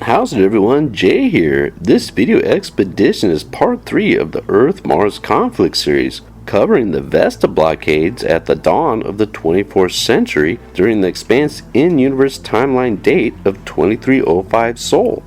How's it everyone? Jay here. This video expedition is part 3 of the Earth-Mars conflict series, covering the Vesta blockades at the dawn of the 24th century during the Expanse in-universe timeline date of 2305 Sol.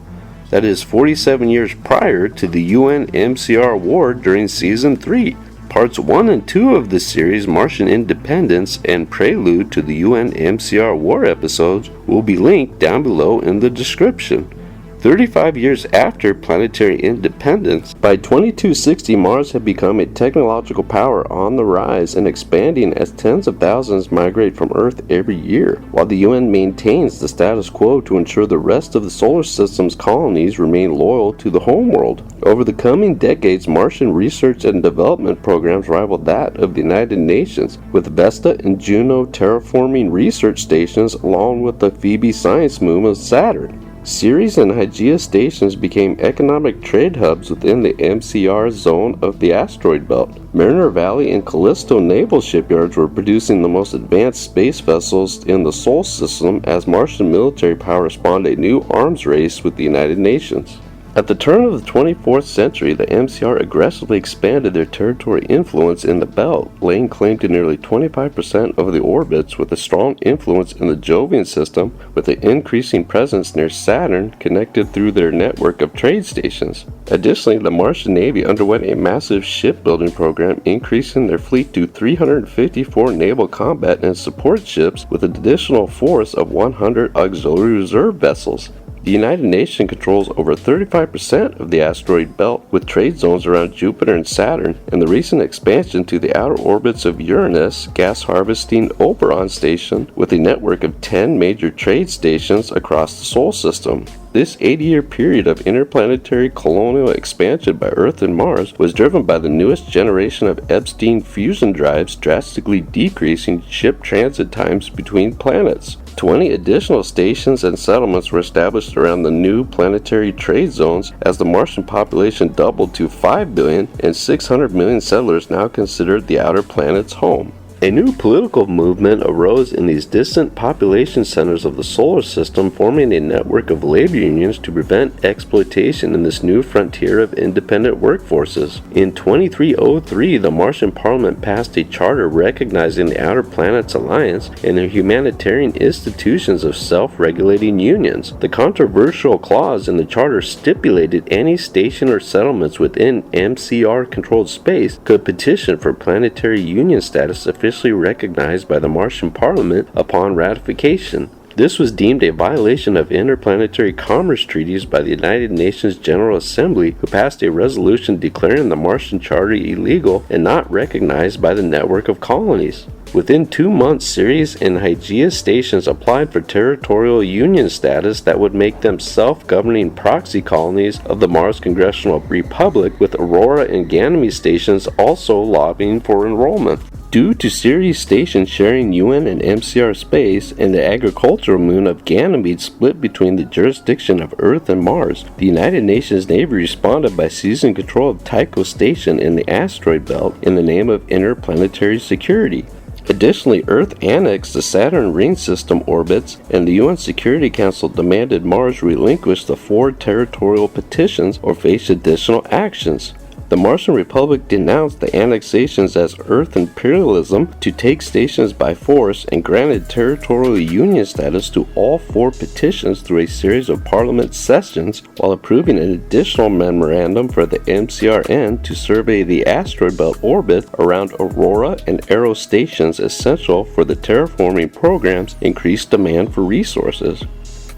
That is 47 years prior to the UN-MCR war during Season 3. Parts 1 and 2 of this series, Martian Independence and Prelude to the UN-MCR war episodes, will be linked down below in the description. 35 years after planetary independence, by 2260 Mars had become a technological power on the rise and expanding as tens of thousands migrate from Earth every year, while the UN maintains the status quo to ensure the rest of the solar system's colonies remain loyal to the homeworld. Over the coming decades, Martian research and development programs rivaled that of the United Nations, with Vesta and Juno terraforming research stations along with the Phoebe science moon of Saturn. Ceres and Hygeia stations became economic trade hubs within the MCR zone of the asteroid belt. Mariner Valley and Callisto naval shipyards were producing the most advanced space vessels in the Sol system as Martian military power spawned a new arms race with the United Nations. At the turn of the 24th century, the MCR aggressively expanded their territorial influence in the belt, laying claim to nearly 25% of the orbits, with a strong influence in the Jovian system, with an increasing presence near Saturn connected through their network of trade stations. Additionally, the Martian Navy underwent a massive shipbuilding program, increasing their fleet to 354 naval combat and support ships with an additional force of 100 auxiliary reserve vessels. The United Nations controls over 35% of the asteroid belt, with trade zones around Jupiter and Saturn, and the recent expansion to the outer orbits of Uranus, gas harvesting Oberon station, with a network of 10 major trade stations across the Sol system. This 80-year period of interplanetary colonial expansion by Earth and Mars was driven by the newest generation of Epstein fusion drives, drastically decreasing ship transit times between planets. 20 additional stations and settlements were established around the new planetary trade zones as the Martian population doubled to 5 billion, and 600 million settlers now considered the outer planets home. A new political movement arose in these distant population centers of the solar system, forming a network of labor unions to prevent exploitation in this new frontier of independent workforces. In 2303, the Martian Parliament passed a charter recognizing the Outer Planets Alliance and the humanitarian institutions of self-regulating unions. The controversial clause in the charter stipulated any station or settlements within MCR-controlled space could petition for planetary union status officially recognized by the Martian Parliament upon ratification. This was deemed a violation of interplanetary commerce treaties by the United Nations General Assembly, who passed a resolution declaring the Martian Charter illegal and not recognized by the network of colonies. Within 2 months, Ceres and Hygeia stations applied for territorial union status that would make them self-governing proxy colonies of the Mars Congressional Republic, with Aurora and Ganymede stations also lobbying for enrollment. Due to Ceres station sharing UN and MCR space and the agricultural moon of Ganymede split between the jurisdiction of Earth and Mars, the United Nations Navy responded by seizing control of Tycho station in the asteroid belt in the name of interplanetary security. Additionally, Earth annexed the Saturn ring system orbits, and the UN Security Council demanded Mars relinquish the 4 territorial petitions or face additional actions. The Martian Republic denounced the annexations as Earth imperialism to take stations by force and granted territorial union status to all 4 petitions through a series of parliament sessions, while approving an additional memorandum for the MCRN to survey the asteroid belt orbit around Aurora and Eros stations, essential for the terraforming program's increased demand for resources.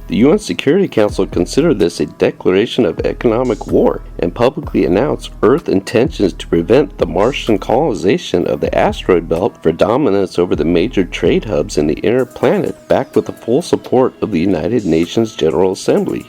The UN Security Council considered this a declaration of economic war and publicly announced Earth intentions to prevent the Martian colonization of the asteroid belt for dominance over the major trade hubs in the inner planet, backed with the full support of the United Nations General Assembly.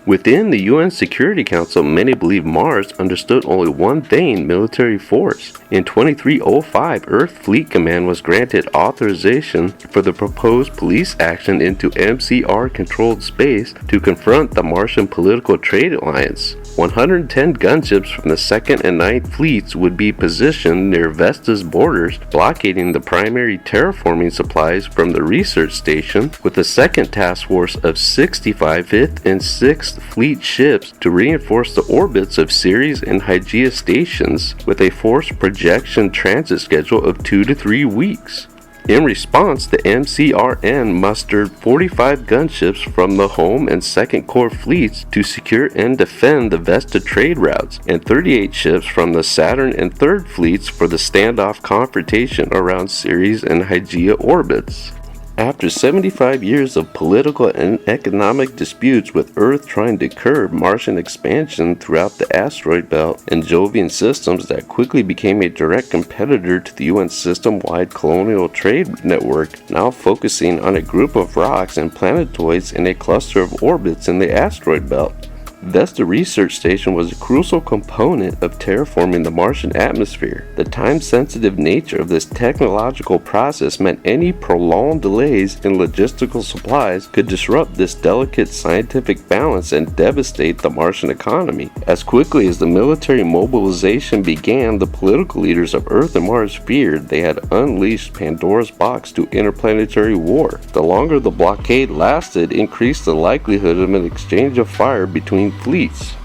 Within the UN Security Council, many believe Mars understood only one thing: military force. In 2305, Earth Fleet Command was granted authorization for the proposed police action into MCR-controlled space to confront the Martian political trade alliance. 110 gunships from the 2nd and 9th Fleets would be positioned near Vesta's borders, blockading the primary terraforming supplies from the research station, with the 2nd Task Force of 65 5th and 6th Fleet ships to reinforce the orbits of Ceres and Hygeia stations, with a forced projection transit schedule of 2 to 3 weeks. In response, the MCRN mustered 45 gunships from the Home and 2nd Corps fleets to secure and defend the Vesta trade routes, and 38 ships from the Saturn and 3rd fleets for the standoff confrontation around Ceres and Hygeia orbits. After 75 years of political and economic disputes, with Earth trying to curb Martian expansion throughout the asteroid belt and Jovian systems that quickly became a direct competitor to the UN system-wide colonial trade network, now focusing on a group of rocks and planetoids in a cluster of orbits in the asteroid belt. Vesta Research Station was a crucial component of terraforming the Martian atmosphere. The time-sensitive nature of this technological process meant any prolonged delays in logistical supplies could disrupt this delicate scientific balance and devastate the Martian economy. As quickly as the military mobilization began, the political leaders of Earth and Mars feared they had unleashed Pandora's box to interplanetary war. The longer the blockade lasted increased the likelihood of an exchange of fire between fleets.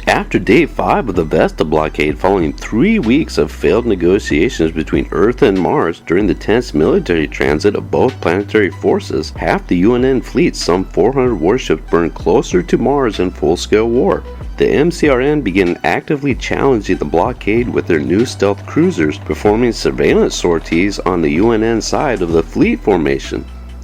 After day 5 of the Vesta Blockade, following 3 weeks of failed negotiations between Earth and Mars during the tense military transit of both planetary forces, half the UNN fleets, some 400 warships, burned closer to Mars in full-scale war. The MCRN began actively challenging the blockade with their new stealth cruisers, performing surveillance sorties on the UNN side of the fleet formation.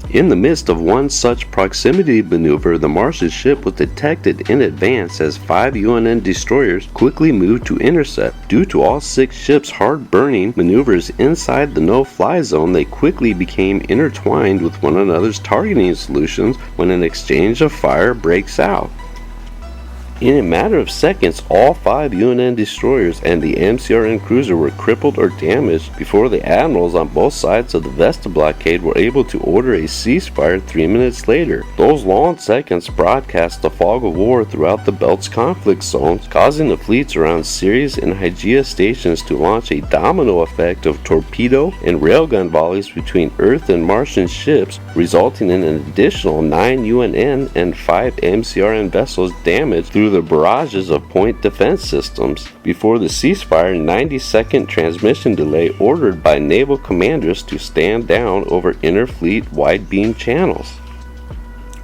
In the midst of one such proximity maneuver, the Martian ship was detected in advance as 5 UNN destroyers quickly moved to intercept. Due to all 6 ships' hard-burning maneuvers inside the no-fly zone, they quickly became intertwined with one another's targeting solutions when an exchange of fire breaks out. In a matter of seconds, all 5 UNN destroyers and the MCRN cruiser were crippled or damaged before the admirals on both sides of the Vesta Blockade were able to order a ceasefire 3 minutes later. Those long seconds broadcast the fog of war throughout the belt's conflict zones, causing the fleets around Ceres and Hygeia stations to launch a domino effect of torpedo and railgun volleys between Earth and Martian ships, resulting in an additional 9 UNN and 5 MCRN vessels damaged through the barrages of point defense systems. Before the ceasefire, 90-second transmission delay ordered by naval commanders to stand down over interfleet wide-beam channels.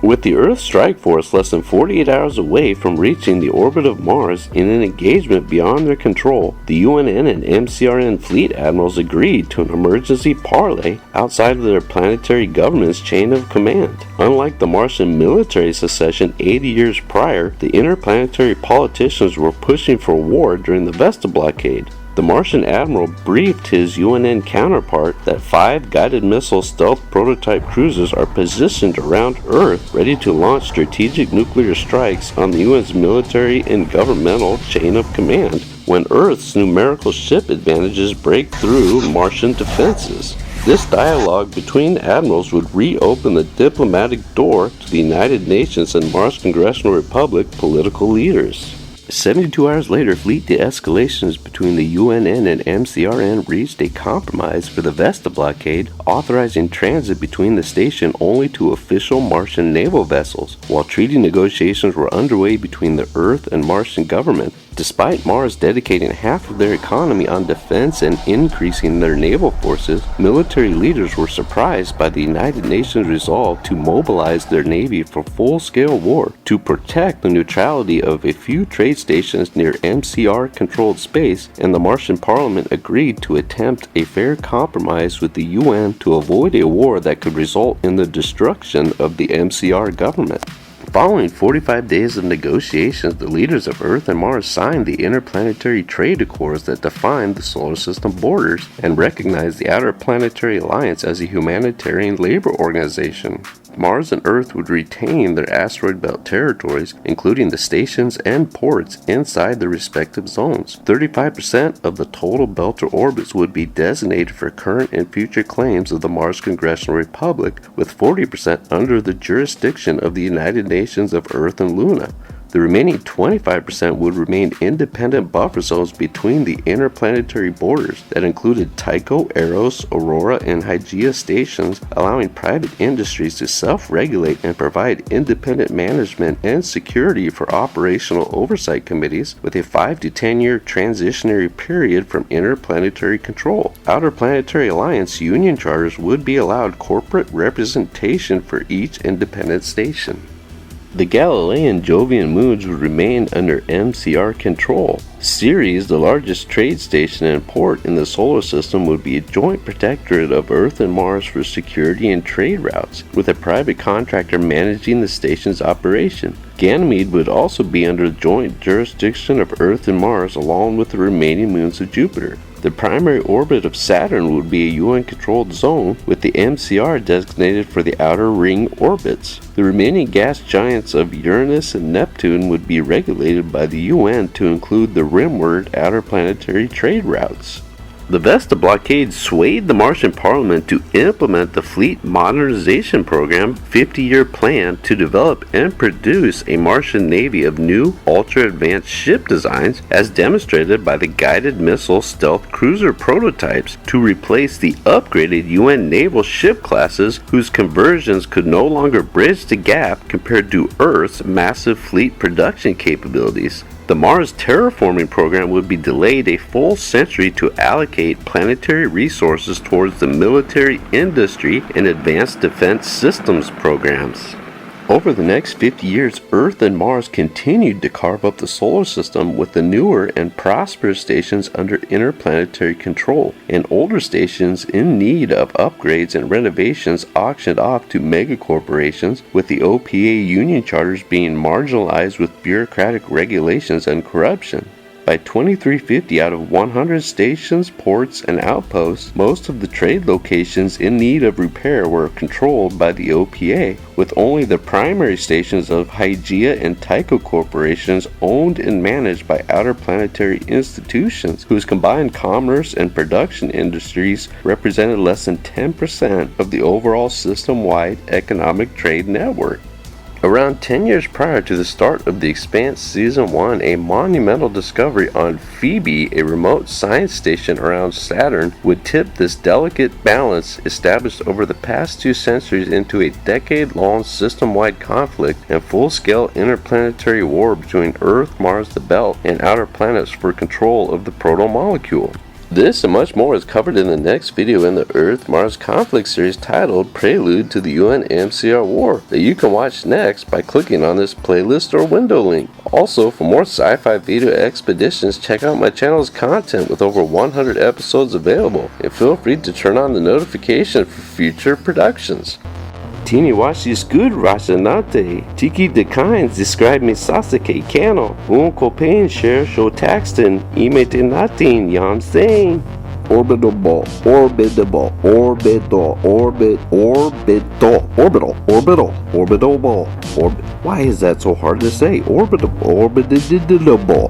With the Earth strike force less than 48 hours away from reaching the orbit of Mars in an engagement beyond their control, the UNN and MCRN fleet admirals agreed to an emergency parley outside of their planetary government's chain of command. Unlike the Martian military secession 80 years prior, the interplanetary politicians were pushing for war during the Vesta Blockade. The Martian admiral briefed his UNN counterpart that 5 guided missile stealth prototype cruisers are positioned around Earth, ready to launch strategic nuclear strikes on the UN's military and governmental chain of command when Earth's numerical ship advantages break through Martian defenses. This dialogue between admirals would reopen the diplomatic door to the United Nations and Mars Congressional Republic political leaders. 72 hours later, fleet de-escalations between the UNN and MCRN reached a compromise for the Vesta Blockade, authorizing transit between the station only to official Martian naval vessels, while treaty negotiations were underway between the Earth and Martian government. Despite Mars dedicating half of their economy on defense and increasing their naval forces, military leaders were surprised by the United Nations' resolve to mobilize their navy for full-scale war to protect the neutrality of a few trade stations near MCR-controlled space, and the Martian parliament agreed to attempt a fair compromise with the UN to avoid a war that could result in the destruction of the MCR government. Following 45 days of negotiations, the leaders of Earth and Mars signed the interplanetary trade accords that defined the solar system borders and recognized the Outer Planetary Alliance as a humanitarian labor organization. Mars and Earth would retain their asteroid belt territories, including the stations and ports inside their respective zones. 35% of the total belter orbits would be designated for current and future claims of the Mars Congressional Republic, with 40% under the jurisdiction of the United Nations of Earth and Luna. The remaining 25% would remain independent buffer zones between the interplanetary borders that included Tycho, Eros, Aurora, and Hygeia stations, allowing private industries to self-regulate and provide independent management and security for operational oversight committees with a 5 to 10 year transitionary period from interplanetary control. Outer Planetary Alliance Union charters would be allowed corporate representation for each independent station. The Galilean Jovian moons would remain under MCR control. Ceres, the largest trade station and port in the solar system, would be a joint protectorate of Earth and Mars for security and trade routes, with a private contractor managing the station's operation. Ganymede would also be under joint jurisdiction of Earth and Mars along with the remaining moons of Jupiter. The primary orbit of Saturn would be a UN-controlled zone, with the MCR designated for the outer ring orbits. The remaining gas giants of Uranus and Neptune would be regulated by the UN to include the rimward outer planetary trade routes. The Vesta Blockade swayed the Martian Parliament to implement the Fleet Modernization Program 50-year plan to develop and produce a Martian Navy of new, ultra-advanced ship designs as demonstrated by the guided missile stealth cruiser prototypes to replace the upgraded UN naval ship classes whose conversions could no longer bridge the gap compared to Earth's massive fleet production capabilities. The Mars terraforming program would be delayed a full century to allocate planetary resources towards the military industry and advanced defense systems programs. Over the next 50 years, Earth and Mars continued to carve up the solar system with the newer and prosperous stations under interplanetary control, and older stations in need of upgrades and renovations auctioned off to megacorporations, with the OPA union charters being marginalized with bureaucratic regulations and corruption. By 2350, out of 100 stations, ports, and outposts, most of the trade locations in need of repair were controlled by the OPA, with only the primary stations of Hygeia and Tycho corporations owned and managed by outer planetary institutions, whose combined commerce and production industries represented less than 10% of the overall system-wide economic trade network. Around 10 years prior to the start of the Expanse Season 1, a monumental discovery on Phoebe, a remote science station around Saturn, would tip this delicate balance established over the past 2 centuries into a decade-long system-wide conflict and full-scale interplanetary war between Earth, Mars, the Belt, and outer planets for control of the proto-molecule. This and much more is covered in the next video in the Earth-Mars conflict series titled Prelude to the UN-MCR War that you can watch next by clicking on this playlist or window link. Also, for more sci-fi video expeditions, check out my channel's content with over 100 episodes available, and feel free to turn on the notification for future productions. Tini washi skud rashanate, tiki de kinds describe me sasake kano, copain share show taxton, imete natin yam saying. Orbital, orbital, ball. Why is that so hard to say? Orbital ball.